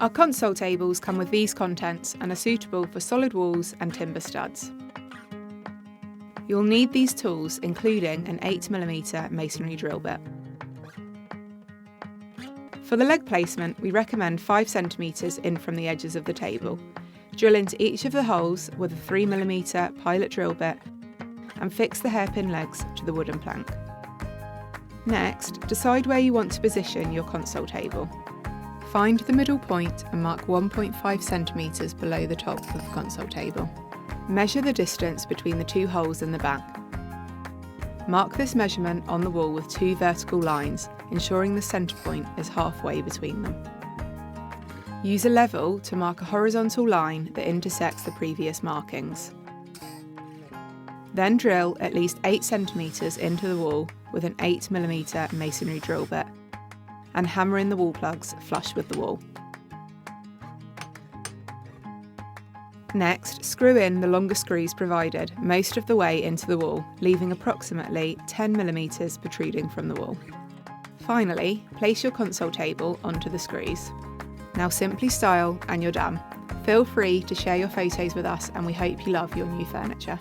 Our console tables come with these contents and are suitable for solid walls and timber studs. You'll need these tools, including an 8mm masonry drill bit. For the leg placement, we recommend 5cm in from the edges of the table. Drill into each of the holes with a 3mm pilot drill bit and fix the hairpin legs to the wooden plank. Next, decide where you want to position your console table. Find the middle point and mark 1.5cm below the top of the console table. Measure the distance between the two holes in the back. Mark this measurement on the wall with 2 vertical lines, ensuring the centre point is halfway between them. Use a level to mark a horizontal line that intersects the previous markings. Then drill at least 8cm into the wall with an 8mm masonry drill bit and hammer in the wall plugs flush with the wall. Next, screw in the longer screws provided most of the way into the wall, leaving approximately 10mm protruding from the wall. Finally, place your console table onto the screws. Now simply style and you're done. Feel free to share your photos with us and we hope you love your new furniture.